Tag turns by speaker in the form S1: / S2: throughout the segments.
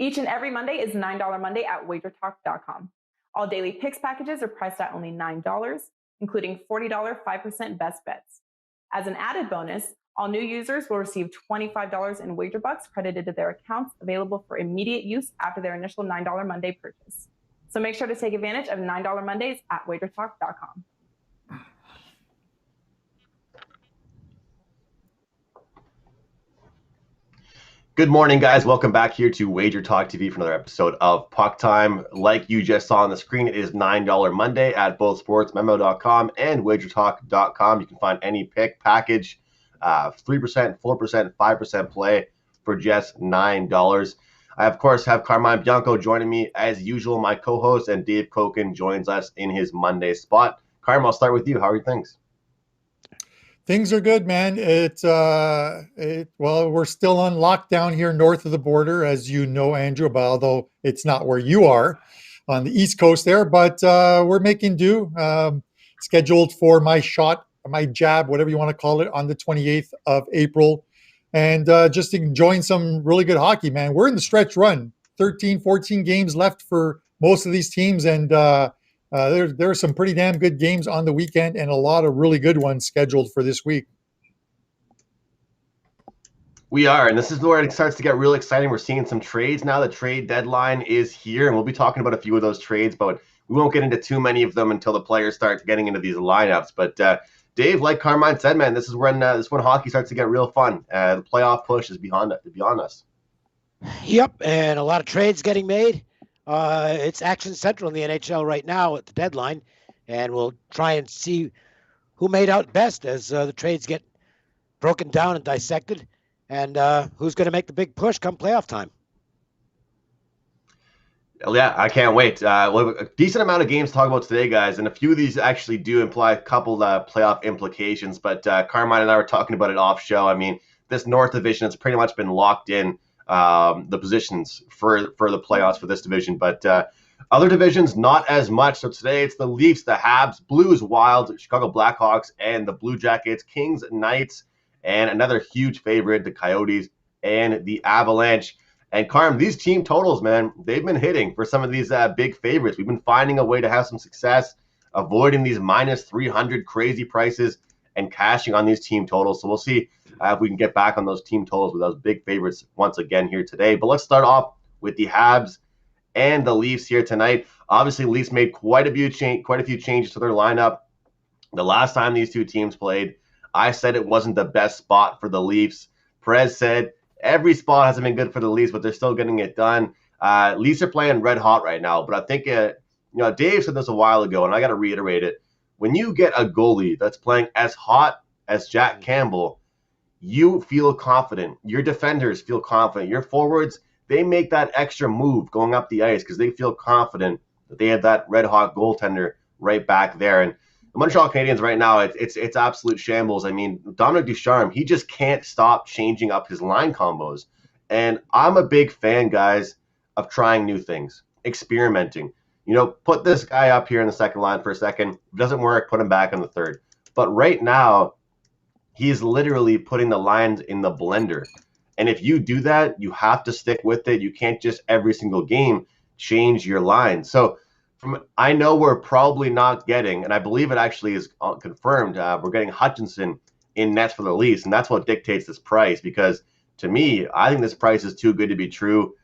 S1: Each and every Monday is $9 Monday at WagerTalk.com. All daily picks packages are priced at only $9, including $40 5% best bets. As an added bonus, all new users will receive $25 in wager bucks credited to their accounts, available for immediate use after their initial $9 Monday purchase. So make sure to take advantage of $9 Mondays at WagerTalk.com.
S2: Good morning, guys. Welcome back here to Wager Talk TV for another episode of Puck Time. Like you just saw on the screen, it is $9 Monday at both sportsmemo.com and wagertalk.com. You can find any pick package, 3%, 4%, 5% play for just $9. I, of course, have Carmine Bianco joining me as usual, my co-host, and Dave Cokin joins us in his Monday spot. Carmine, I'll start with you. How are things?
S3: Things are good, man. Well, we're still on lockdown here north of the border, as you know, Andrew, although it's not where you are on the East Coast there, but we're making do. Scheduled for my shot, my jab, whatever you want to call it, on the 28th of April. And just enjoying some really good hockey, man. We're in the stretch run, 13, 14 games left for most of these teams. And there are some pretty damn good games on the weekend and a lot of really good ones scheduled for this week.
S2: We are, and this is where it starts to get real exciting. We're seeing some trades now. The trade deadline is here, and we'll be talking about a few of those trades, but we won't get into too many of them until the players start getting into these lineups. But Dave, like Carmine said, man, this is when hockey starts to get real fun. The playoff push is beyond us.
S4: Yep, and a lot of trades getting made. It's action central in the NHL right now at the deadline, and we'll try and see who made out best as the trades get broken down and dissected, and who's going to make the big push come playoff time.
S2: Yeah, I can't wait. A decent amount of games to talk about today, guys, and a few of these actually do imply a couple playoff implications, but Carmine and I were talking about it off show. I mean, this North Division has pretty much been locked in. The positions for the playoffs for this division, but other divisions not as much. So today it's the Leafs, the Habs, Blues, Wild, Chicago Blackhawks, and the Blue Jackets, Kings, Knights, and another huge favorite, the Coyotes and the Avalanche. And Carm, these team totals, man, they've been hitting for some of these big favorites. We've been finding a way to have some success, avoiding these minus 300 crazy prices and cashing on these team totals. So we'll see if we can get back on those team totals with those big favorites once again here today. But let's start off with the Habs and the Leafs here tonight. Obviously, Leafs made quite a few changes to their lineup. The last time these two teams played, I said it wasn't the best spot for the Leafs. Perez said every spot hasn't been good for the Leafs, but they're still getting it done. Leafs are playing red hot right now, but I think Dave said this a while ago, and I got to reiterate it. When you get a goalie that's playing as hot as Jack Campbell, you feel confident. Your defenders feel confident. Your forwards, they make that extra move going up the ice because they feel confident that they have that red-hot goaltender right back there. And the Montreal Canadiens right now, it's absolute shambles. I mean, Dominic Ducharme, he just can't stop changing up his line combos. And I'm a big fan, guys, of trying new things, experimenting. Put this guy up here in the second line for a second. If it doesn't work, put him back in the third. But right now, he's literally putting the lines in the blender. And if you do that, you have to stick with it. You can't just every single game change your line. So I know we're probably not getting, and I believe it actually is confirmed, we're getting Hutchinson in nets for the Leafs, and that's what dictates this price. Because to me, I think this price is too good to be true.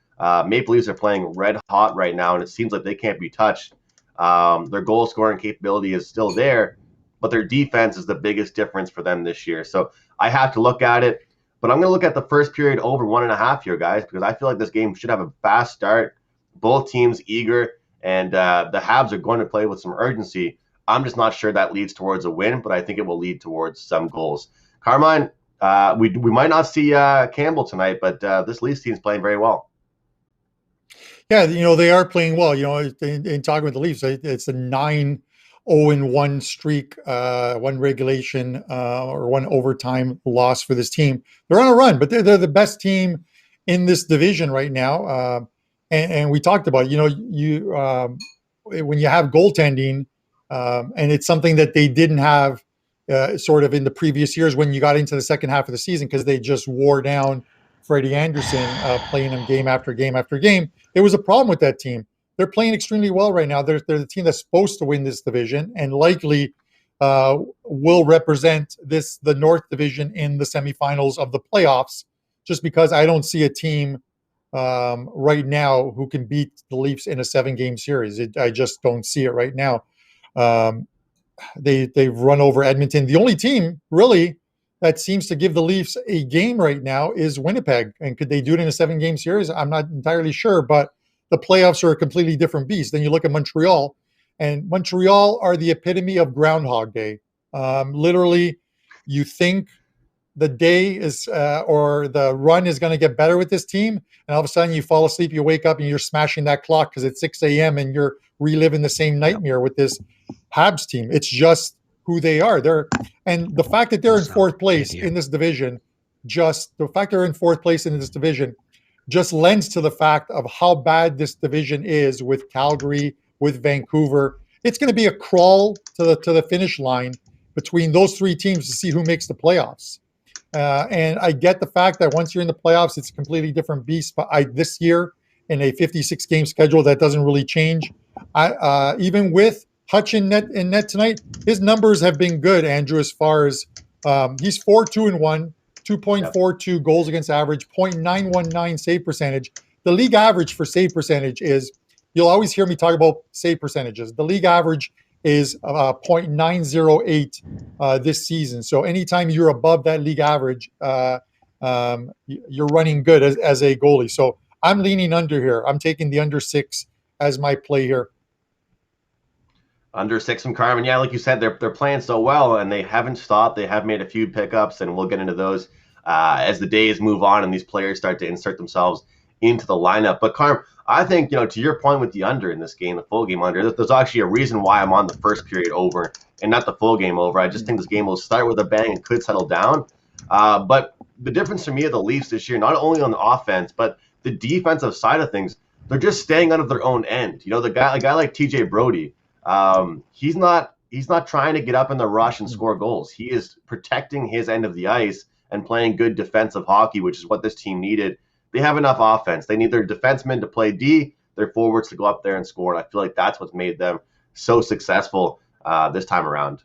S2: Maple Leafs are playing red hot right now, and it seems like they can't be touched. Their goal scoring capability is still there, but their defense is the biggest difference for them this year. So I have to look at it, but I'm going to look at the first period over 1.5 here, guys, because I feel like this game should have a fast start. Both teams eager, and the Habs are going to play with some urgency. I'm just not sure that leads towards a win, but I think it will lead towards some goals. Carmine, we might not see Campbell tonight, but this Leafs team is playing very well.
S3: Yeah, they are playing well. In talking with the Leafs, it's a 9-0-1 streak, one regulation or one overtime loss for this team. They're on a run, but they're the best team in this division right now. And we talked about, when you have goaltending, and it's something that they didn't have sort of in the previous years when you got into the second half of the season because they just wore down Freddie Anderson playing him game after game after game. There was a problem with that team. They're playing extremely well right now. They're the team that's supposed to win this division and likely will represent the North Division in the semifinals of the playoffs, just because I don't see a team right now who can beat the Leafs in a 7-game series. I just don't see it right now. They've run over Edmonton. The only team really that seems to give the Leafs a game right now is Winnipeg. And could they do it in a 7-game series? I'm not entirely sure, but the playoffs are a completely different beast. Then you look at Montreal, and Montreal are the epitome of Groundhog Day. Literally, you think the day is or the run is going to get better with this team, and all of a sudden you fall asleep, you wake up, and you're smashing that clock because it's 6 a.m. and you're reliving the same nightmare with this Habs team. It's just who they are. And the fact that they're in fourth place in this division, just lends to the fact of how bad this division is with Calgary, with Vancouver. It's going to be a crawl to the finish line between those three teams to see who makes the playoffs. And I get the fact that once you're in the playoffs, it's a completely different beast. But this year, in a 56-game schedule, that doesn't really change. Even with Hutch in net tonight, his numbers have been good, Andrew, as far as he's 4-2-1, 2.42 goals against average, 0.919 save percentage. The league average for save percentage is, you'll always hear me talk about save percentages. The league average is 0.908 this season. So anytime you're above that league average, you're running good as a goalie. So I'm leaning under here. I'm taking the under 6 as my play here.
S2: Under 6 from Carmine. Yeah, like you said, they're playing so well, and they haven't stopped. They have made a few pickups, and we'll get into those as the days move on and these players start to insert themselves into the lineup. But Carm, I think, to your point with the under in this game, the full game under, there's actually a reason why I'm on the first period over and not the full game over. I just think this game will start with a bang and could settle down. But the difference for me of the Leafs this year, not only on the offense, but the defensive side of things, they're just staying out of their own end. A guy like TJ Brody, he's not trying to get up in the rush and score goals. He is protecting his end of the ice and playing good defensive hockey, which is what this team needed. They have enough offense. They need their defensemen to play D, their forwards to go up there and score. And I feel like that's what's made them so successful this time around.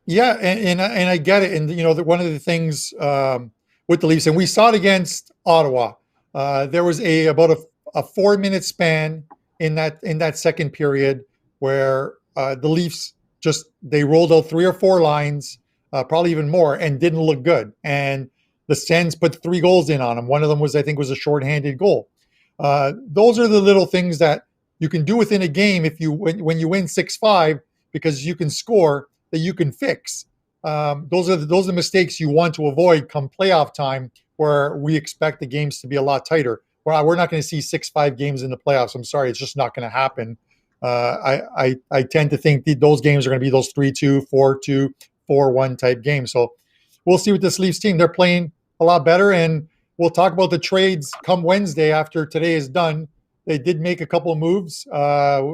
S3: Yeah, and I get it. And one of the things with the Leafs, and we saw it against Ottawa. There was about a 4-minute span in that second period where the Leafs they rolled out 3 or 4 lines, probably even more, and didn't look good. And the Sens put 3 goals in on them. One of them was a shorthanded goal. Those are the little things that you can do within a game when you win 6-5, because you can score, that you can fix. Those are the mistakes you want to avoid come playoff time, where we expect the games to be a lot tighter. We're not going to see 6-5 games in the playoffs. I'm sorry, it's just not going to happen. I tend to think those games are going to be those 3-2, 4-2, 4-1 type games. So we'll see with this Leafs team. They're playing a lot better, and we'll talk about the trades come Wednesday after today is done. They did make a couple of moves.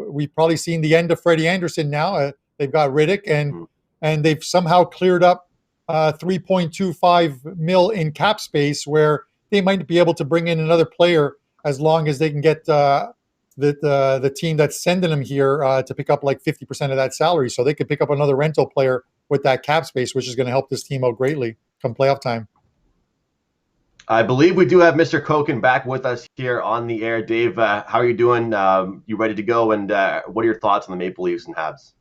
S3: We've probably seen the end of Freddie Anderson now. They've got Riddick, and they've somehow cleared up $3.25 million in cap space, where they might be able to bring in another player as long as they can get the team that's sending them here to pick up like 50% of that salary. So they could pick up another rental player with that cap space, which is going to help this team out greatly come playoff time.
S2: I believe we do have Mr. Cokin back with us here on the air. Dave, how are you doing? You ready to go? And what are your thoughts on the Maple Leafs and Habs?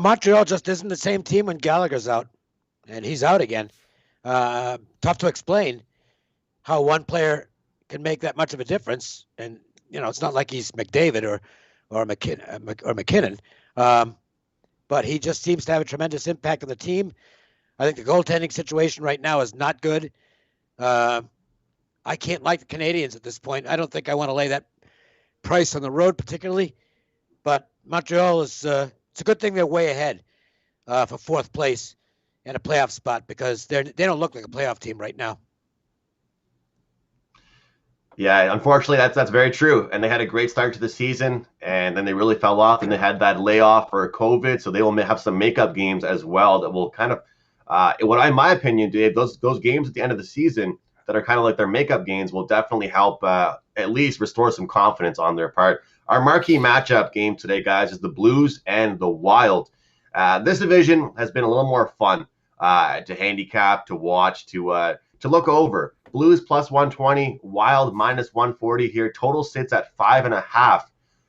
S4: Montreal just isn't the same team when Gallagher's out, and he's out again. Tough to explain how one player can make that much of a difference. And, it's not like he's McDavid or McKinnon. But he just seems to have a tremendous impact on the team. I think the goaltending situation right now is not good. I can't like the Canadiens at this point. I don't think I want to lay that price on the road particularly. But Montreal is it's a good thing they're way ahead for 4th place and a playoff spot, because they don't look like a playoff team right now.
S2: Yeah, unfortunately, that's very true. And they had a great start to the season, and then they really fell off, and they had that layoff for COVID, so they will have some makeup games as well that will kind of In my opinion, Dave, those games at the end of the season that are kind of like their makeup games will definitely help at least restore some confidence on their part. Our marquee matchup game today, guys, is the Blues and the Wild. This division has been a little more fun to handicap, to watch, to look over. Blues plus 120, Wild minus 140 here. Total sits at 5.5.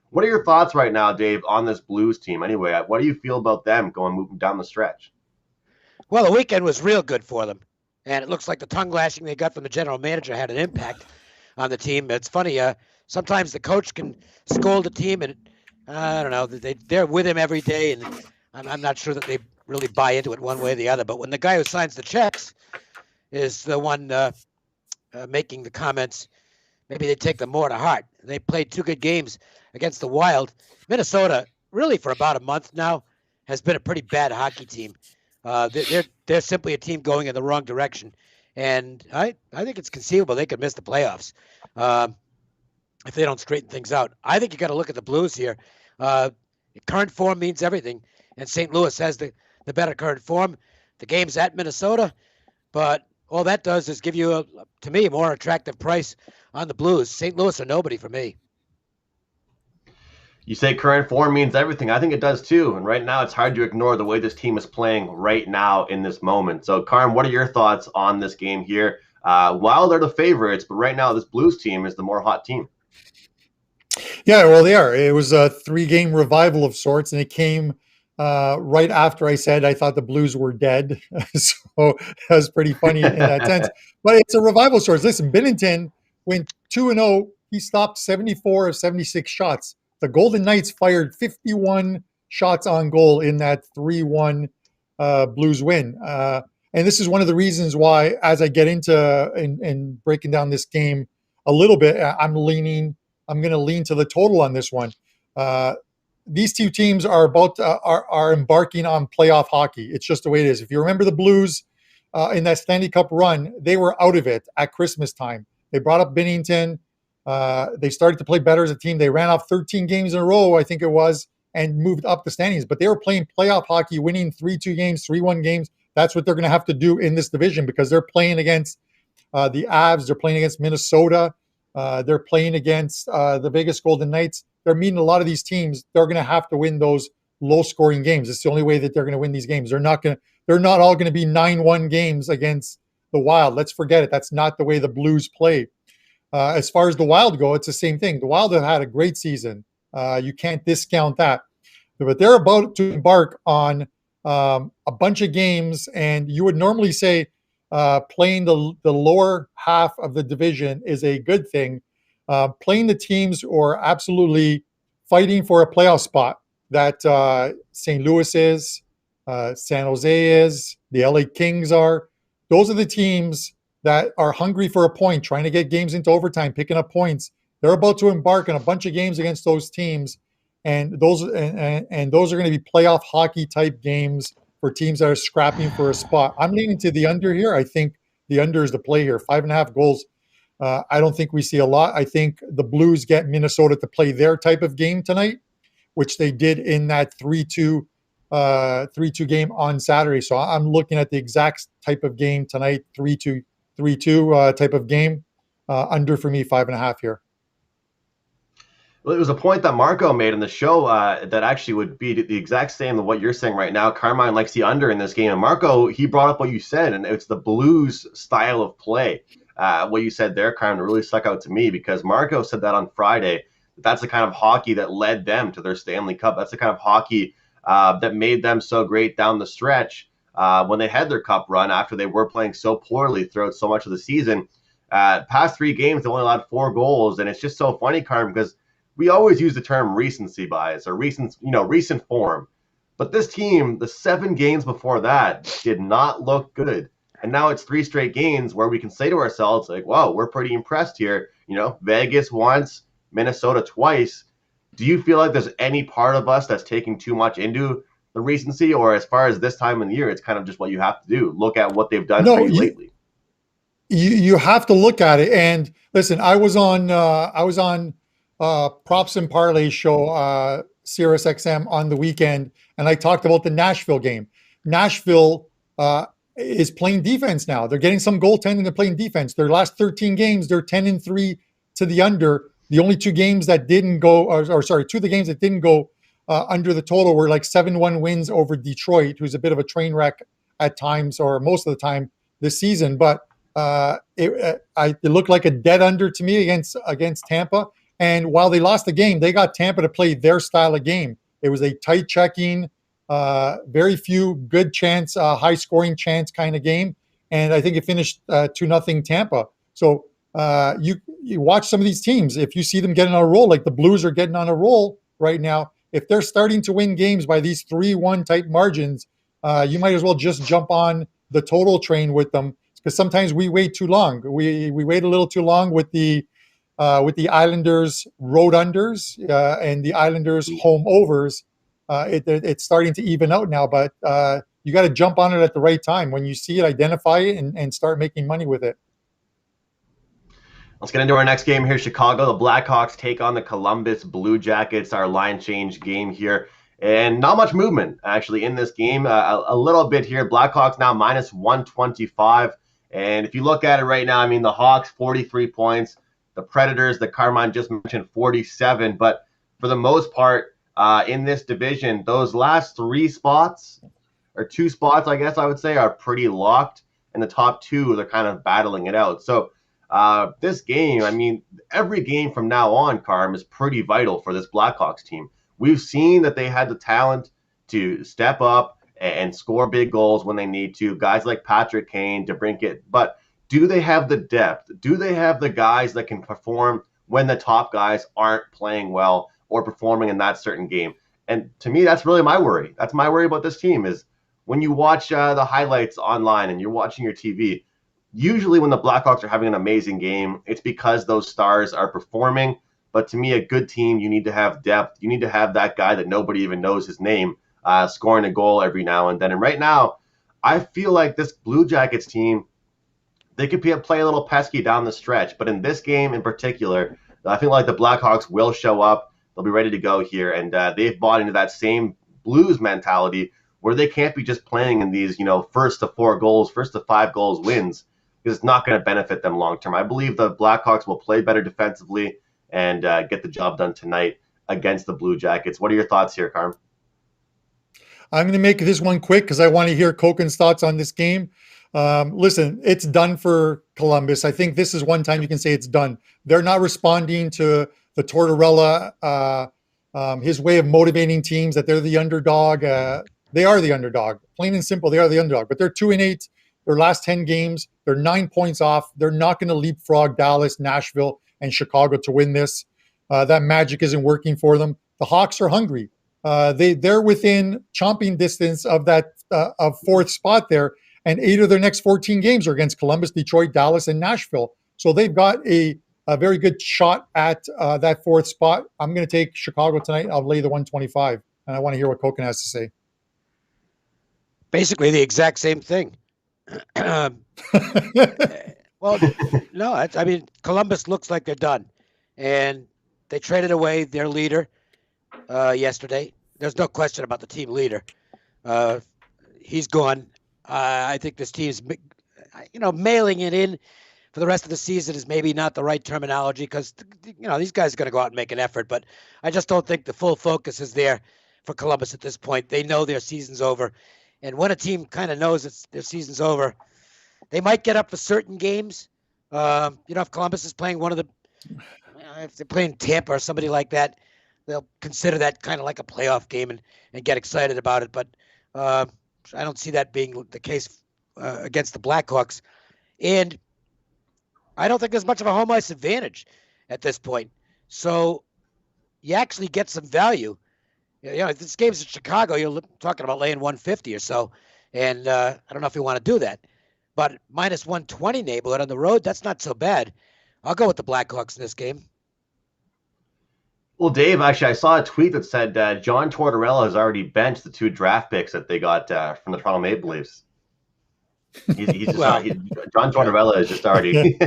S2: What are your thoughts right now, Dave, on this Blues team? Anyway, what do you feel about them moving down the stretch?
S4: Well, the weekend was real good for them, and it looks like the tongue lashing they got from the general manager had an impact on the team. It's funny. Sometimes the coach can scold the team, and I don't know. They're with him every day, and I'm not sure that they really buy into it one way or the other. But when the guy who signs the checks is the one making the comments, maybe they take them more to heart. They played 2 good games against the Wild. Minnesota, really for about a month now, has been a pretty bad hockey team. They're simply a team going in the wrong direction, and I think it's conceivable they could miss the playoffs if they don't straighten things out. I think you got to look at the Blues here. Current form means everything, and St. Louis has the better current form. The game's at Minnesota, but all that does is give you, to me, a more attractive price on the Blues. St. Louis are nobody for me.
S2: You say current form means everything. I think it does too. And right now, it's hard to ignore the way this team is playing right now in this moment. So, Carm, what are your thoughts on this game here? While they're the favorites, but right now, this Blues team is the more hot team.
S3: Yeah, well, they are. It was a 3-game revival of sorts, and it came right after I said I thought the Blues were dead. So that was pretty funny in that sense. But it's a revival of sorts. Listen, Binnington went 2-0. He stopped 74 of 76 shots. The Golden Knights fired 51 shots on goal in that 3-1 Blues win. And this is one of the reasons why, as I get into in breaking down this game a little bit, I'm going to lean to the total on this one. These two teams are are embarking on playoff hockey. It's just the way it is. If you remember the Blues in that Stanley Cup run, they were out of it at Christmas time. They brought up Binnington. They started to play better as a team. They ran off 13 games in a row, I think it was, and moved up the standings. But they were playing playoff hockey, winning 3-2 games, 3-1 games. That's what they're going to have to do in this division because they're playing against the Avs. They're playing against Minnesota. They're playing against the Vegas Golden Knights. They're meeting a lot of these teams. They're going to have to win those low-scoring games. It's the only way that they're going to win these games. They're not all going to be 9-1 games against the Wild. Let's forget it. That's not the way the Blues play. As far as the Wild go, it's the same thing. The Wild have had a great season. You can't discount that. But they're about to embark on a bunch of games, and you would normally say playing the lower half of the division is a good thing. Playing the teams who are absolutely fighting for a playoff spot that St. Louis is, San Jose is, the LA Kings are. Those are the teams that are hungry for a point, trying to get games into overtime, picking up points. They're about to embark on a bunch of games against those teams, and those are going to be playoff hockey type games for teams that are scrapping for a spot. I'm leaning to the under here. I think the under is the play here. 5.5 goals. I don't think we see a lot. I think the Blues get Minnesota to play their type of game tonight, which they did in that 3-2 game on Saturday. So I'm looking at the exact type of game tonight, 3-2 type of game. Under for me, 5.5 here.
S2: Well, it was a point that Marco made in the show that actually would be the exact same as what you're saying right now. Carmine likes the under in this game. And Marco, he brought up what you said, and it's the Blues style of play. What you said there, Carmine, really stuck out to me because Marco said that on Friday. That's the kind of hockey that led them to their Stanley Cup. That's the kind of hockey that made them so great down the stretch when they had their cup run after they were playing so poorly throughout so much of the season. Past 3 games, they only allowed 4 goals, and it's just so funny, Carm, because we always use the term recency bias or recent form. But this team, the 7 games before that, did not look good. And now it's 3 straight games where we can say to ourselves, like, wow, we're pretty impressed here. Vegas once, Minnesota twice. Do you feel like there's any part of us that's taking too much into the recency? Or as far as this time of the year, it's kind of just what you have to do. Look at what they've done for you lately.
S3: You have to look at it. And listen, I was on Props and Parlay show, Sirius XM on the weekend, and I talked about the Nashville game. Nashville is playing defense now. They're getting some goaltending. They're playing defense. Their last 13 games, they're 10-3 to the under. The only two games that didn't go, two of the games that didn't go under the total were like 7-1 wins over Detroit, who's a bit of a train wreck at times, or most of the time this season. But it looked like a dead under to me against Tampa. And while they lost the game, they got Tampa to play their style of game. It was a tight checking, very few good chance, high scoring chance kind of game. And I think it finished 2-0 Tampa. So you watch some of these teams. If you see them getting on a roll, like the Blues are getting on a roll right now, if they're starting to win games by these 3-1 type margins, you might as well just jump on the total train with them, because sometimes we wait too long. We wait a little too long with the Islanders road unders and the Islanders home overs. It's starting to even out now, but you got to jump on it at the right time. When you see it, identify it and start making money with it.
S2: Let's get into our next game here. Chicago, the Blackhawks take on the Columbus Blue Jackets, our line change game here. And not much movement, actually, in this game. A little bit here. Blackhawks now minus 125. And if you look at it right now, I mean, the Hawks, 43 points. The Predators, the Carmine just mentioned, 47. But for the most part, in this division, those last 3 spots, or 2 spots, I guess I would say, are pretty locked. And the top 2, they're kind of battling it out. So this game, I mean, every game from now on, Carm, is pretty vital for this Blackhawks team. We've seen that they had the talent to step up and score big goals when they need to. Guys like Patrick Kane, DeBrincat. But do they have the depth? Do they have the guys that can perform when the top guys aren't playing well or performing in that certain game? And to me, that's really my worry. That's my worry about this team, is when you watch the highlights online and you're watching your TV, usually when the Blackhawks are having an amazing game, it's because those stars are performing. But to me, a good team, you need to have depth. You need to have that guy that nobody even knows his name scoring a goal every now and then. And right now, I feel like this Blue Jackets team, they could play a little pesky down the stretch. But in this game in particular, I feel like the Blackhawks will show up. They'll be ready to go here. And they've bought into that same Blues mentality where they can't be just playing in these, first to 4 goals, first to 5 goals wins, because it's not going to benefit them long term. I believe the Blackhawks will play better defensively and get the job done tonight against the Blue Jackets. What are your thoughts here, Carm?
S3: I'm going to make this one quick because I want to hear Cokin's thoughts on this game. Listen, it's done for Columbus. I think this is one time you can say it's done. They're not responding to the Tortorella, his way of motivating teams that they're the underdog. They are the underdog. Plain and simple, they are the underdog. But they're 2-8. Their last 10 games, they're 9 points off. They're not going to leapfrog Dallas, Nashville, and Chicago to win this. That magic isn't working for them. The Hawks are hungry. They're within chomping distance of that of 4th spot there, and 8 of their next 14 games are against Columbus, Detroit, Dallas, and Nashville. So they've got a very good shot at that 4th spot. I'm going to take Chicago tonight. I'll lay the 125, and I want to hear what Cokin has to say.
S4: Basically the exact same thing. Well, no, I mean, Columbus looks like they're done, and they traded away their leader yesterday. There's no question about the team leader. He's gone. I think this team's, mailing it in for the rest of the season is maybe not the right terminology, because, these guys are going to go out and make an effort, but I just don't think the full focus is there for Columbus at this point. They know their season's over, and when a team kind of knows their season's over, they might get up for certain games. If Columbus is playing if they're playing Tampa or somebody like that, they'll consider that kind of like a playoff game and get excited about it. But I don't see that being the case against the Blackhawks. And I don't think there's much of a home ice advantage at this point. So you actually get some value. If this game's in Chicago, you're talking about laying 150 or so. And I don't know if you want to do that. But minus 120 neighborhood on the road, that's not so bad. I'll go with the Blackhawks in this game.
S2: Well, Dave, actually, I saw a tweet that said John Tortorella has already benched the 2 draft picks that they got from the Toronto Maple Leafs. He's just John Tortorella is just already.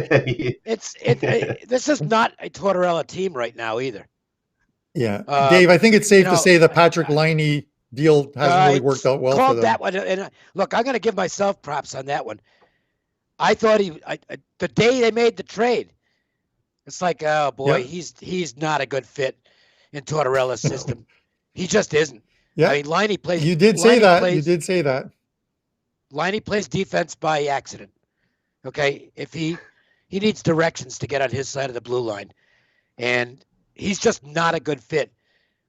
S4: This is not a Tortorella team right now either.
S3: Yeah, Dave, I think it's safe to say that Patrick Laine deal hasn't really worked out well for
S4: called
S3: them.
S4: that one, and look, I'm going to give myself props on that one. I thought the day they made the trade, it's like, oh boy,
S3: Yeah.
S4: he's not a good fit in Tortorella's system. He just isn't.
S3: Yeah.
S4: I mean, Liney plays.
S3: You did say that. You did say that.
S4: Liney plays defense by accident. Okay, if he needs directions to get on his side of the blue line, and he's just not a good fit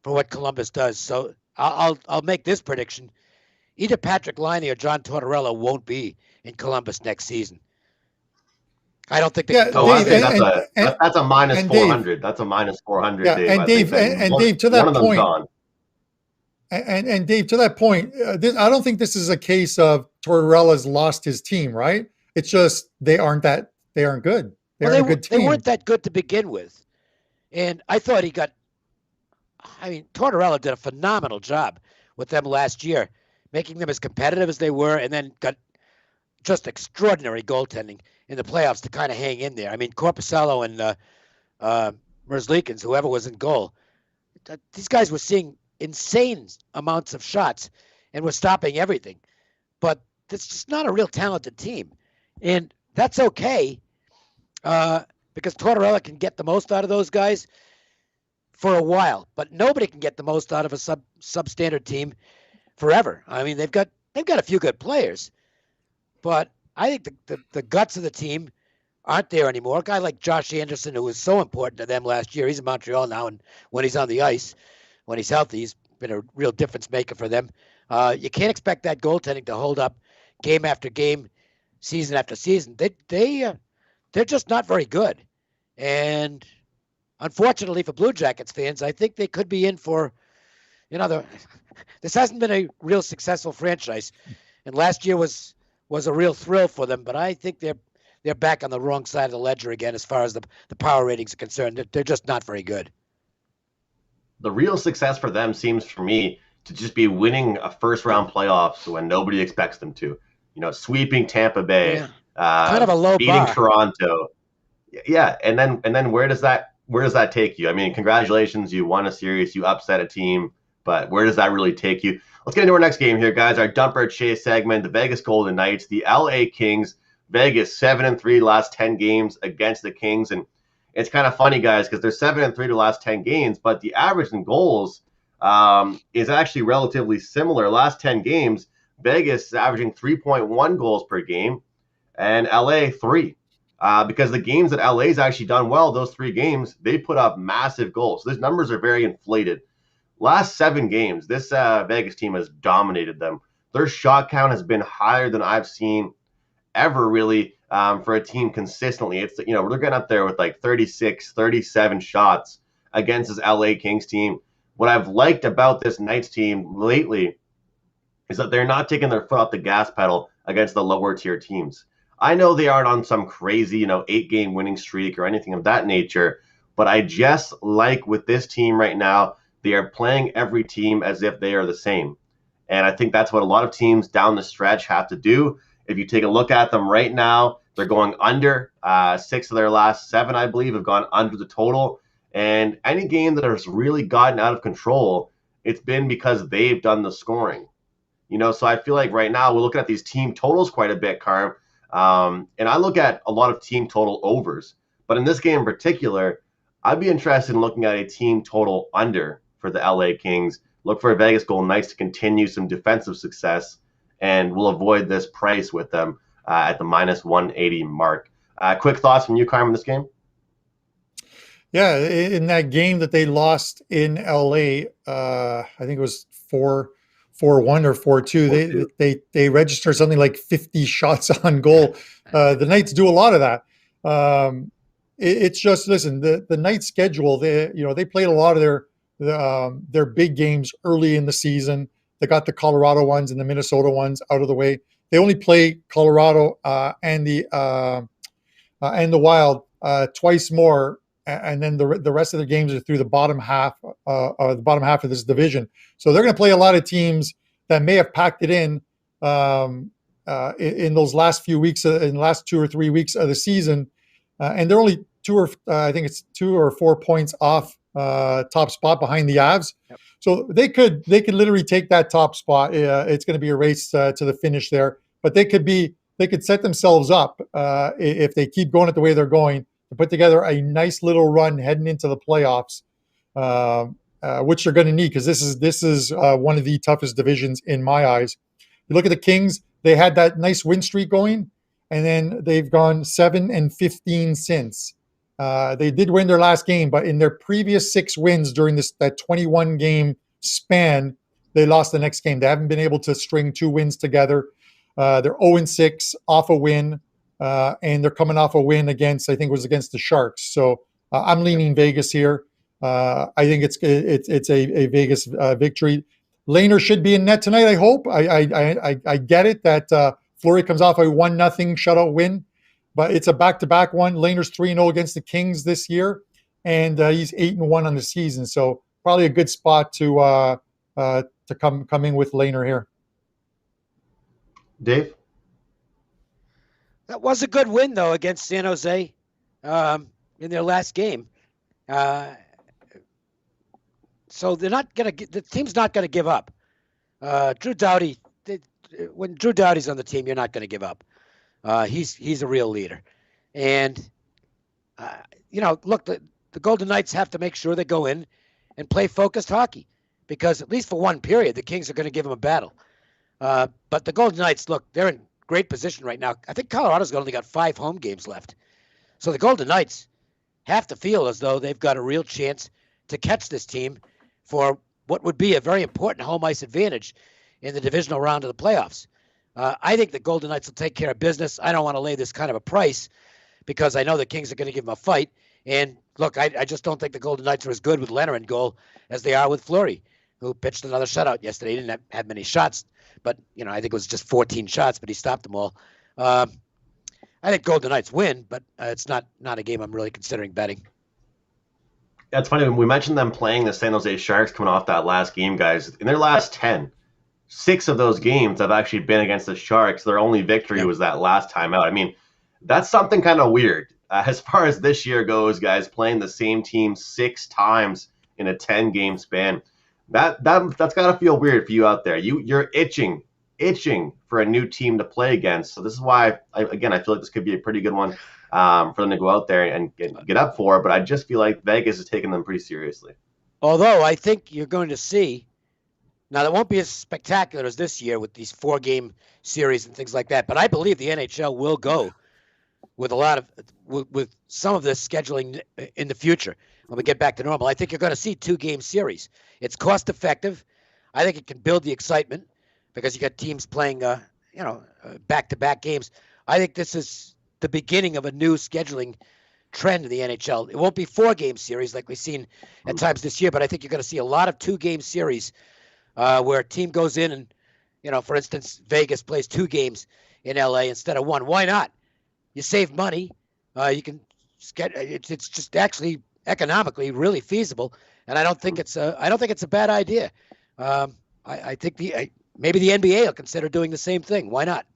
S4: for what Columbus does. So I'll make this prediction: either Patrick Liney or John Tortorella won't be in Columbus next season. I don't think they can
S2: Oh, I think that's a minus 400.
S3: Dave,
S2: that's a minus 400.
S3: Yeah,
S2: Dave,
S3: and Dave, Dave, to that point,
S2: gone.
S3: And Dave, to that point, I don't think this is a case of Tortorella's lost his team, right? It's just they aren't good. They aren't a good team.
S4: They weren't that good to begin with, and I thought Tortorella did a phenomenal job with them last year, making them as competitive as they were, and then got just extraordinary goaltending in the playoffs to kind of hang in there. I mean, Korpisalo and Merzlikins, whoever was in goal, these guys were seeing insane amounts of shots and were stopping everything. But it's just not a real talented team. And that's okay because Tortorella can get the most out of those guys for a while. But nobody can get the most out of a substandard team forever. I mean, they've got a few good players. But I think the guts of the team aren't there anymore. A guy like Josh Anderson, who was so important to them last year, he's in Montreal now, and when he's on the ice, when he's healthy, he's been a real difference maker for them. You can't expect that goaltending to hold up game after game, season after season. They're just not very good. And unfortunately for Blue Jackets fans, I think they could be in for, this hasn't been a real successful franchise. And last year was a real thrill for them, but I think they're back on the wrong side of the ledger again as far as the power ratings are concerned. They're just not very good.
S2: The real success for them seems for me to just be winning a first-round playoffs when nobody expects them to. Sweeping Tampa Bay,
S4: kind of a low
S2: beating
S4: bar.
S2: Toronto. Yeah, and then where does that take you? I mean, congratulations, you won a series, you upset a team, but where does that really take you? Let's get into our next game here, guys. Our Dumper Chase segment, the Vegas Golden Knights, the LA Kings. Vegas 7-3 last 10 games against the Kings, and it's kind of funny, guys, because they're 7-3 the last 10 games, but the average in goals is actually relatively similar. Last 10 games, Vegas is averaging 3.1 goals per game, and LA 3. Because the games that LA's actually done well, those 3 games, they put up massive goals. So these numbers are very inflated. Last 7 games, this Vegas team has dominated them. Their shot count has been higher than I've seen ever, really, for a team consistently. It's, they're getting up there with like 36, 37 shots against this LA Kings team. What I've liked about this Knights team lately is that they're not taking their foot off the gas pedal against the lower tier teams. I know they aren't on some crazy, 8-game winning streak or anything of that nature, but I just like with this team right now, they are playing every team as if they are the same. And I think that's what a lot of teams down the stretch have to do. If you take a look at them right now, they're going under. 6 of their last 7, I believe, have gone under the total. And any game that has really gotten out of control, it's been because they've done the scoring. So I feel like right now we're looking at these team totals quite a bit, Carm. And I look at a lot of team total overs. But in this game in particular, I'd be interested in looking at a team total under for the LA Kings. Look for Vegas Golden Knights to continue some defensive success, and we'll avoid this price with them at the minus 180 mark. Quick thoughts from you, Carmen, in this game?
S3: Yeah, in that game that they lost in LA, I think it was 4-1 or 4-2. They registered something like 50 shots on goal. The Knights do a lot of that. It's just, listen, the Knights schedule, they played a lot of their big games early in the season. They got the Colorado ones and the Minnesota ones out of the way. They only play Colorado and the Wild twice more, and then the rest of the games are through the bottom half of this division. So they're going to play a lot of teams that may have packed it in those last few weeks, in the last 2 or 3 weeks of the season, and they're only 2 or 4 points off top spot behind the Avs.
S4: Yep.
S3: So they could literally take that top spot. It's going to be a race to the finish there, but they could set themselves up if they keep going at the way they're going to put together a nice little run heading into the playoffs, which they're going to need because this is one of the toughest divisions in my eyes. You look at the Kings; they had that nice win streak going, and then they've gone 7-15 since. They did win their last game, but in their previous 6 wins during that 21 game span, they lost the next game. They haven't been able to string 2 wins together. They're 0-6 off a win, and they're coming off a win against the Sharks. So I'm leaning Vegas here. I think it's a Vegas victory. Lehner should be in net tonight, I hope. I get it that Fleury comes off a 1-0 shutout win, but it's a back-to-back one. Lehner's 3-0 against the Kings this year, and he's 8-1 on the season. So probably a good spot to come in with Lehner here.
S2: Dave?
S4: That was a good win, though, against San Jose in their last game. So the team's not going to give up. Drew Doughty, when Drew Doughty's on the team, you're not going to give up. He's a real leader. And, look, the Golden Knights have to make sure they go in and play focused hockey because at least for one period, the Kings are going to give them a battle. But the Golden Knights, look, they're in great position right now. I think Colorado's only got 5 home games left. So the Golden Knights have to feel as though they've got a real chance to catch this team for what would be a very important home ice advantage in the divisional round of the playoffs. I think the Golden Knights will take care of business. I don't want to lay this kind of a price because I know the Kings are going to give them a fight. And look, I just don't think the Golden Knights are as good with Lehner in goal as they are with Fleury, who pitched another shutout yesterday. He didn't have many shots, but I think it was just 14 shots, but he stopped them all. I think Golden Knights win, but it's not a game I'm really considering betting.
S2: Yeah, it's funny when we mentioned them playing the San Jose Sharks coming off that last game, guys. In their last 10, 6 of those games have actually been against the Sharks. Their only victory was that last time out. I mean, that's something kind of weird. As far as this year goes, guys, playing the same team 6 times in a 10-game span, that's got to feel weird for you out there. You're itching for a new team to play against. So this is why, I feel like this could be a pretty good one for them to go out there and get up for. But I just feel like Vegas is taking them pretty seriously.
S4: Although I think you're going to see, now that won't be as spectacular as this year with these 4-game series and things like that, but I believe the NHL will go with with some of this scheduling in the future when we get back to normal. I think you're going to see 2-game series. It's cost effective. I think it can build the excitement because you got teams playing, back-to-back games. I think this is the beginning of a new scheduling trend in the NHL. It won't be 4-game series like we've seen at times this year, but I think you're going to see a lot of 2-game series where a team goes in and, for instance, Vegas plays 2 games in LA instead of 1. Why not? You save money. You can it's just actually economically really feasible, and I don't think it's a bad idea. I think maybe the NBA will consider doing the same thing. Why not?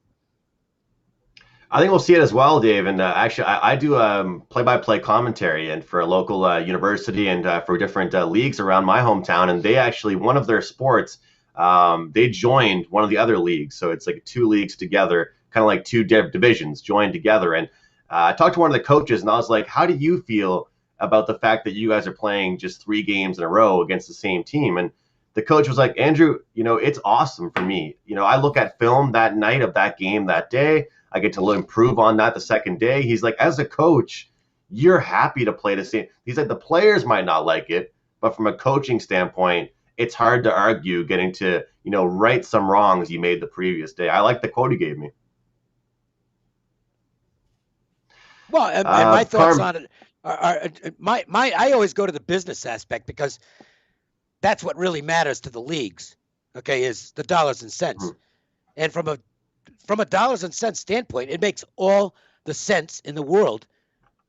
S2: I think we'll see it as well, Dave. And actually, I do play-by-play commentary and for a local university and for different leagues around my hometown. And they actually, one of their sports, they joined one of the other leagues. So it's like 2 leagues together, kind of like 2 divisions joined together. And I talked to one of the coaches, and I was like, how do you feel about the fact that you guys are playing just 3 games in a row against the same team? And the coach was like, Andrew, it's awesome for me. I look at film that night of that game that day. I get to improve on that the second day. He's like, as a coach, you're happy to play the same. He's like, the players might not like it, but from a coaching standpoint, it's hard to argue getting to, right some wrongs you made the previous day. I like the quote he gave me.
S4: Well, and my thoughts on it are I always go to the business aspect because that's what really matters to the leagues, okay, is the dollars and cents. Mm-hmm. And from a dollars and cents standpoint, it makes all the sense in the world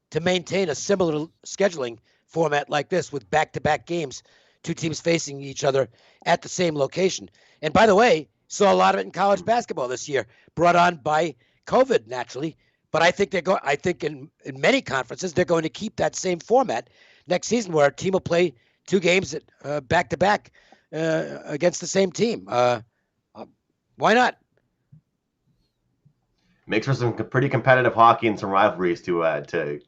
S4: to maintain a similar scheduling format like this with back-to-back games, 2 teams facing each other at the same location. And by the way, saw a lot of it in college basketball this year, brought on by COVID naturally. But I think in many conferences they're going to keep that same format. next season where a team will play 2 games back to back against the same team. Why not?
S2: Makes for some pretty competitive hockey and some rivalries to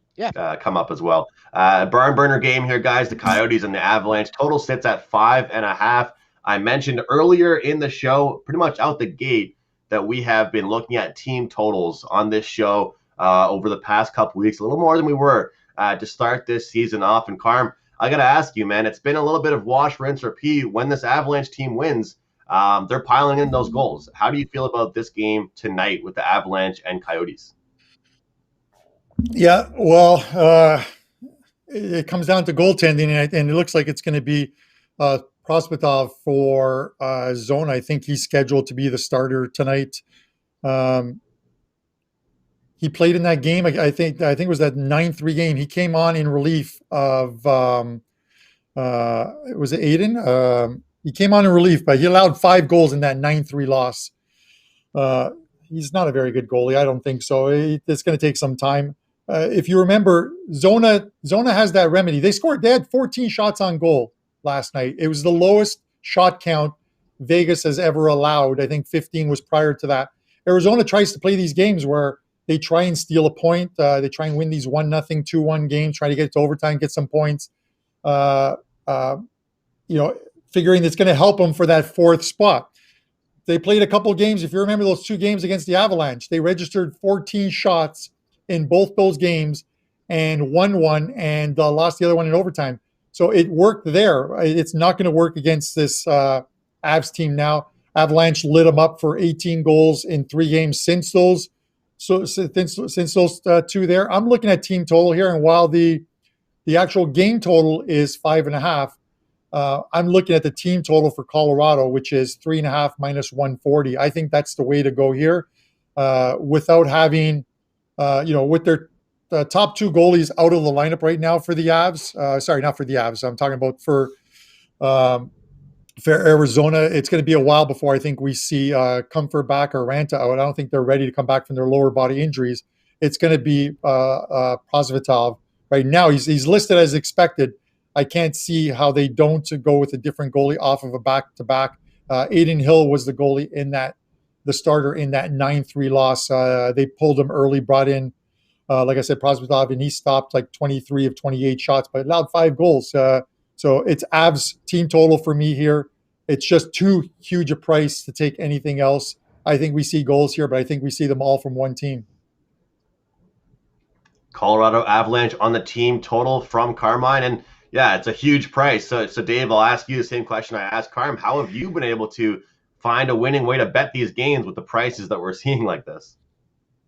S2: come up as well. Barn burner game here, guys. The Coyotes and the Avalanche. Total sits at 5.5. I mentioned earlier in the show, pretty much out the gate, that we have been looking at team totals on this show over the past couple weeks, a little more than we were to start this season off. And Carm, I got to ask you, man, it's been a little bit of wash, rinse, repeat. When this Avalanche team wins, they're piling in those goals. How do you feel about this game tonight with the Avalanche and Coyotes?
S3: Yeah, well, it comes down to goaltending, and it looks like it's going to be Prospitov for Zona. I think he's scheduled to be the starter tonight. He played in that game. I think it was that 9-3 game. He came on in relief of was it Aiden? He came on in relief, but he allowed 5 goals in that 9-3 loss. He's not a very good goalie. I don't think so. It's going to take some time. If you remember, Zona has that remedy. They had 14 shots on goal last night. It was the lowest shot count Vegas has ever allowed. I think 15 was prior to that. Arizona tries to play these games where they try and steal a point. They try and win these 1-0, 2-1 games, try to get it to overtime, get some points. Figuring it's going to help them for that 4th spot. They played a couple games. If you remember those 2 games against the Avalanche, they registered 14 shots in both those games and won one and lost the other one in overtime. So it worked there. It's not going to work against this Avs team now. Avalanche lit them up for 18 goals in 3 games since those 2 there. I'm looking at team total here, and while the actual game total is 5.5, I'm looking at the team total for Colorado, which is 3.5 minus 140. I think that's the way to go here, without having, with their top 2 goalies out of the lineup right now for the Avs. Sorry, not for the Avs. I'm talking about for Arizona. It's going to be a while before I think we see Comfort back or Ranta out. I don't think they're ready to come back from their lower body injuries. It's going to be Prosvetov right now. He's listed as expected. I can't see how they don't go with a different goalie off of a back-to-back. Aiden Hill was the goalie the starter in that 9-3 loss. They pulled him early, brought in, like I said, Prosvetov, and he stopped like 23 of 28 shots, but allowed 5 goals. So it's Avs team total for me here. It's just too huge a price to take anything else. I think we see goals here, but I think we see them all from one team.
S2: Colorado Avalanche on the team total from Carmine. And yeah, it's a huge price. So Dave, I'll ask you the same question I asked Carm. How have you been able to find a winning way to bet these games with the prices that we're seeing like this?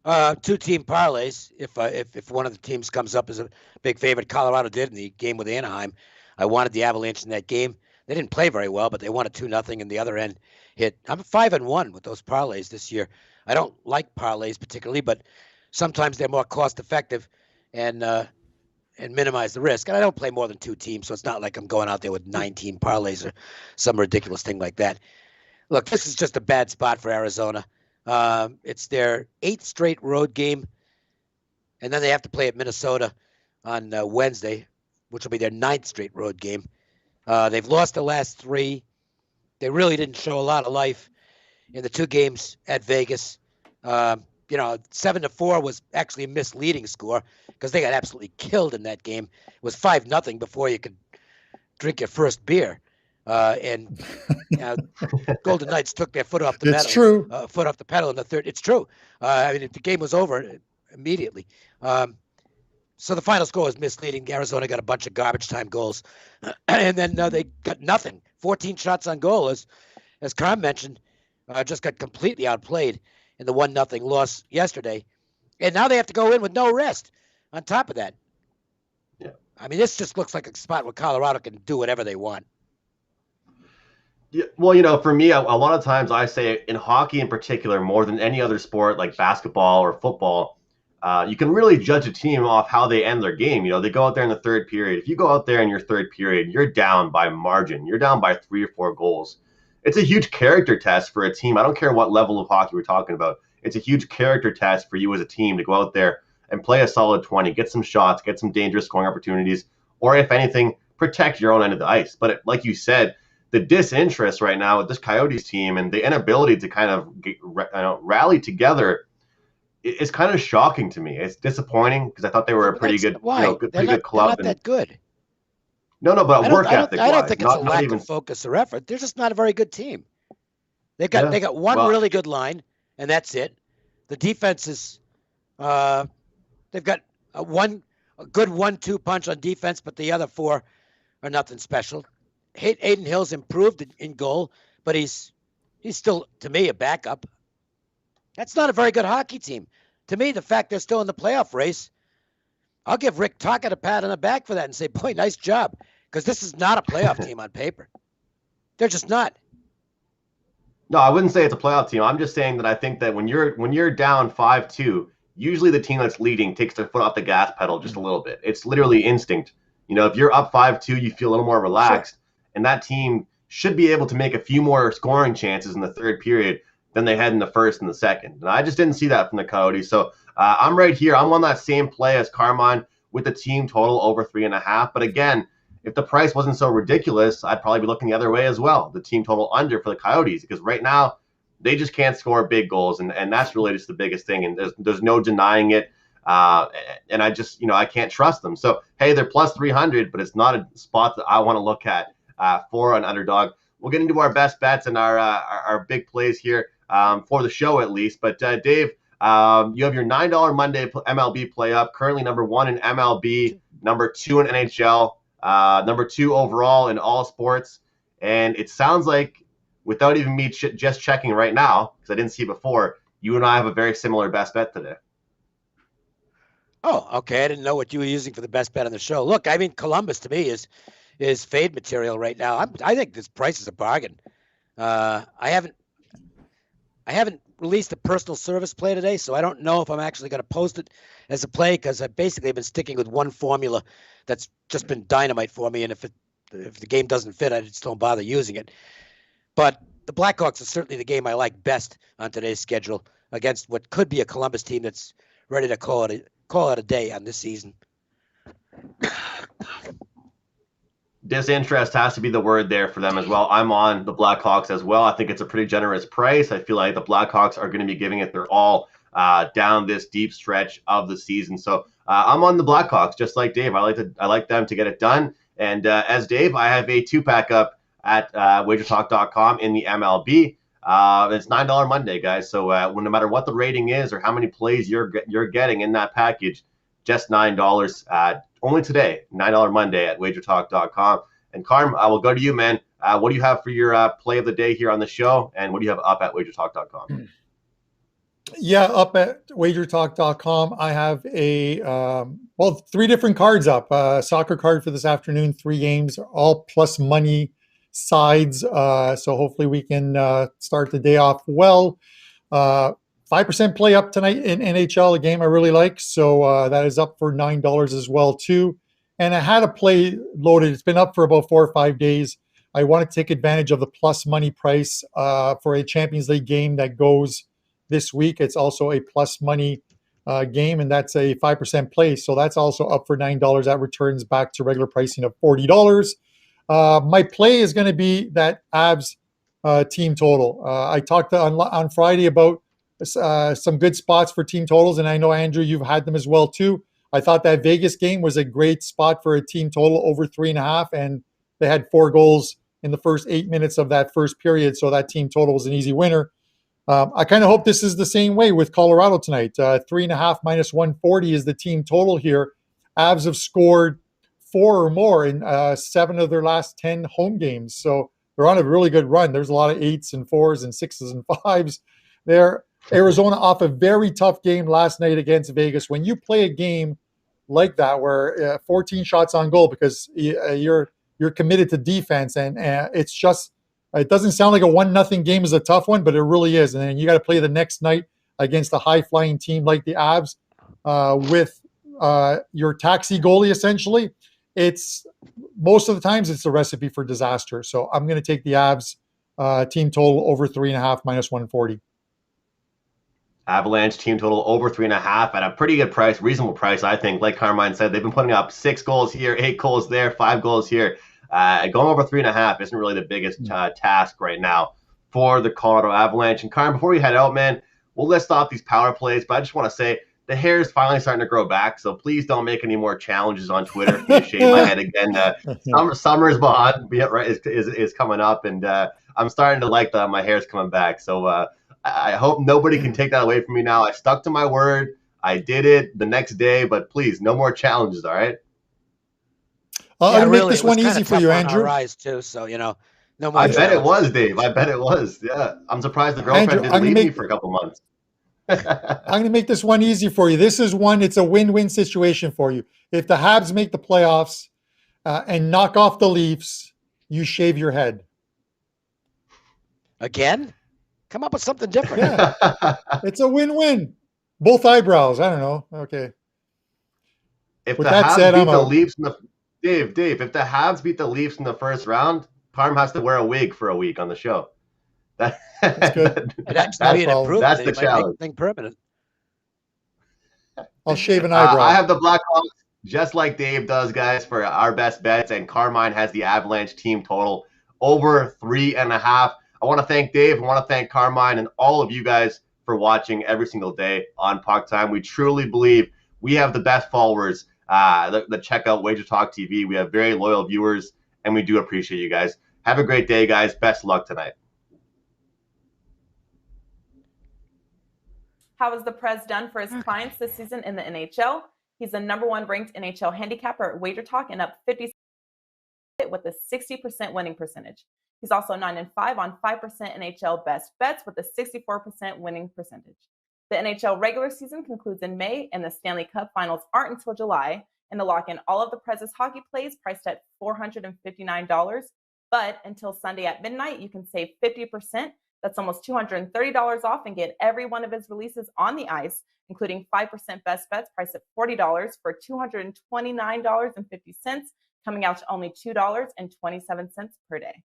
S4: 2-team parlays. If one of the teams comes up as a big favorite, Colorado did in the game with Anaheim. I wanted the Avalanche in that game. They didn't play very well, but they won a 2-0, and the other end hit. I'm 5-1 with those parlays this year. I don't like parlays particularly, but sometimes they're more cost effective and minimize the risk. And I don't play more than 2 teams, so it's not like I'm going out there with 19 parlays or some ridiculous thing like that. Look, this is just a bad spot for Arizona. It's their 8th straight road game, and then they have to play at Minnesota on Wednesday, which will be their 9th straight road game. They've lost the last 3. They really didn't show a lot of life in the 2 games at Vegas. 7-4 was actually a misleading score because they got absolutely killed in that game. It was 5-0 before you could drink your first beer. And Golden Knights took their foot off the pedal.
S3: It's true.
S4: Foot off the pedal in the 3rd. It's true. The game was over immediately. So the final score was misleading. Arizona got a bunch of garbage time goals. And then they got nothing. 14 shots on goal, as Carm mentioned, just got completely outplayed in the 1-0 loss yesterday. And now they have to go in with no rest on top of that.
S2: Yeah.
S4: I mean, this just looks like a spot where Colorado can do whatever they want.
S2: Yeah, well, for me, a lot of times I say in hockey in particular, more than any other sport like basketball or football, you can really judge a team off how they end their game. They go out there in the 3rd period. If you go out there in your 3rd period, you're down by margin. You're down by 3 or 4 goals. It's a huge character test for a team. I don't care what level of hockey we're talking about. It's a huge character test for you as a team to go out there and play a solid 20, get some shots, get some dangerous scoring opportunities, or if anything, protect your own end of the ice. But like you said, the disinterest right now with this Coyotes team and the inability to kind of rally together is kind of shocking to me. It's disappointing because I thought they were a pretty good, pretty good club.
S4: They're not that good.
S2: No, but work ethic.
S4: I don't think it's a lack of focus or effort. They're just not a very good team. They got one really good line, and that's it. The defense is, they've got a good 1-2 punch on defense, but the other 4 are nothing special. Aiden Hill's improved in goal, but he's still, to me, a backup. That's not a very good hockey team. To me, the fact they're still in the playoff race, I'll give Rick Tocchet a pat on the back for that and say, boy, nice job. Because this is not a playoff team on paper. They're just not.
S2: No, I wouldn't say it's a playoff team. I'm just saying that I think that when you're down 5-2, usually the team that's leading takes their foot off the gas pedal just a little bit. It's literally instinct. If you're up 5-2, you feel a little more relaxed. Sure. And that team should be able to make a few more scoring chances in the third period than they had in the first and the second. And I just didn't see that from the Coyotes. So I'm right here. I'm on that same play as Carmine with the team total over 3.5. But again, if the price wasn't so ridiculous, I'd probably be looking the other way as well. The team total under for the Coyotes, because right now they just can't score big goals. And that's really just the biggest thing. And there's no denying it. And I just, I can't trust them. So, hey, they're plus 300, but it's not a spot that I want to look at for an underdog. We'll get into our best bets and our big plays here for the show at least. But Dave, you have your $9 Monday MLB play up, currently number 1 in MLB, number 2 in NHL, number 2 overall in all sports. And it sounds like, without even me just checking right now, because I didn't see it before, you and I have a very similar best bet today.
S4: Oh, okay. I didn't know what you were using for the best bet on the show. Look, I mean, Columbus to me is fade material right now. I think this price is a bargain. I haven't released a personal service play today, so I don't know if I'm actually going to post it as a play, because I've basically been sticking with one formula that's just been dynamite for me. And if the game doesn't fit, I just don't bother using it. But the Blackhawks are certainly the game I like best on today's schedule against what could be a Columbus team that's ready to call it a day on this season.
S2: Disinterest has to be the word there for them as well. I'm on the Blackhawks as well. I think it's a pretty generous price. I feel like the Blackhawks are going to be giving it their all down this deep stretch of the season. So I'm on the Blackhawks, just like Dave. I like them to get it done. And as Dave, I have a 2-pack up at WagerTalk.com in the MLB. It's $9 Monday, guys. So no matter what the rating is or how many plays you're getting in that package, just $9 only today, $9 Monday at WagerTalk.com. And Carm, I will go to you, man. What do you have for your play of the day here on the show, and what do you have up at WagerTalk.com?
S3: Yeah, up at WagerTalk.com, I have 3 different cards up. Soccer card for this afternoon, 3 games, all plus money sides. So hopefully we can start the day off well. 5% play up tonight in NHL, a game I really like. So that is up for $9 as well too. And I had a play loaded. It's been up for about 4 or 5 days. I want to take advantage of the plus money price for a Champions League game that goes this week. It's also a plus money game, and that's a 5% play. So that's also up for $9. That returns back to regular pricing of $40. My play is going to be that Avs team total. I talked on Friday about some good spots for team totals, and I know, Andrew, you've had them as well too. I thought that Vegas game was a great spot for a team total over 3.5, and they had 4 goals in the first 8 minutes of that first period, so that team total was an easy winner. I kind of hope this is the same way with Colorado tonight. 3.5 minus 140 is the team total here. Avs have scored 4 or more in 7 of their last 10 home games, so they're on a really good run. There's a lot of 8s and 4s and 6s and 5s there. Arizona off a very tough game last night against Vegas. When you play a game like that where 14 shots on goal because you're committed to defense, and it's just, it doesn't sound like a 1-0 game is a tough one, but it really is. And then you got to play the next night against a high-flying team like the Avs with your taxi goalie, essentially. It's most of the times it's a recipe for disaster. So I'm going to take the Avs team total over 3.5 minus 140.
S2: Avalanche team total over 3.5 at a pretty good price, reasonable price, I think. Like Carmine said, they've been putting up 6 goals here, 8 goals there, 5 goals here. Going over 3.5 isn't really the biggest task right now for the Colorado Avalanche. And Carmine, before we head out, man, we'll list off these power plays, but I just want to say the hair is finally starting to grow back, so please don't make any more challenges on Twitter for me to shave my head again. Summer's behind, is coming up, and I'm starting to like that my hair's coming back. So I hope nobody can take that away from me now. I stuck to my word. I did it the next day, but please, no more challenges, all right?
S3: I'm going to make this one easy for you, Andrew.
S4: Eyes too, so, no more
S2: I
S4: challenges.
S2: bet it was, Dave. I bet it was. Yeah. I'm surprised the girlfriend
S3: Andrew,
S2: didn't leave me for a couple months.
S3: I'm going to make this one easy for you. This is one, it's a win-win situation for you. If the Habs make the playoffs and knock off the Leafs, you shave your head.
S4: Again? Come up with something different.
S3: Yeah. It's a win-win. Both eyebrows. I don't know. Okay.
S2: If
S3: With
S2: the
S3: that
S2: Habs
S3: said,
S2: beat the Leafs in the Dave, if the Habs beat the Leafs in the first round, Parm has to wear a wig for a week on the show.
S3: That's good.
S4: That's
S2: the challenge.
S4: Thing permanent.
S3: I'll shave an eyebrow.
S2: I have the Blackhawks just like Dave does, guys, for our best bets, and Carmine has the Avalanche team total over 3.5. I want to thank Dave. I want to thank Carmine and all of you guys for watching every single day on Puck Time. We truly believe we have the best followers that check out WagerTalk TV. We have very loyal viewers, and we do appreciate you guys. Have a great day, guys. Best of luck tonight.
S1: How has the Prez done for his clients this season in the NHL? He's the #1 ranked NHL handicapper at WagerTalk and up 50 with a 60% winning percentage. He's also 9-5 on 5% NHL best bets with a 64% winning percentage. The NHL regular season concludes in May, and the Stanley Cup Finals aren't until July. And to lock in all of the Prez's hockey plays priced at $459. But until Sunday at midnight, you can save 50%. That's almost $230 off and get every one of his releases on the ice, including 5% best bets priced at $40 for $229.50, coming out to only $2.27 per day.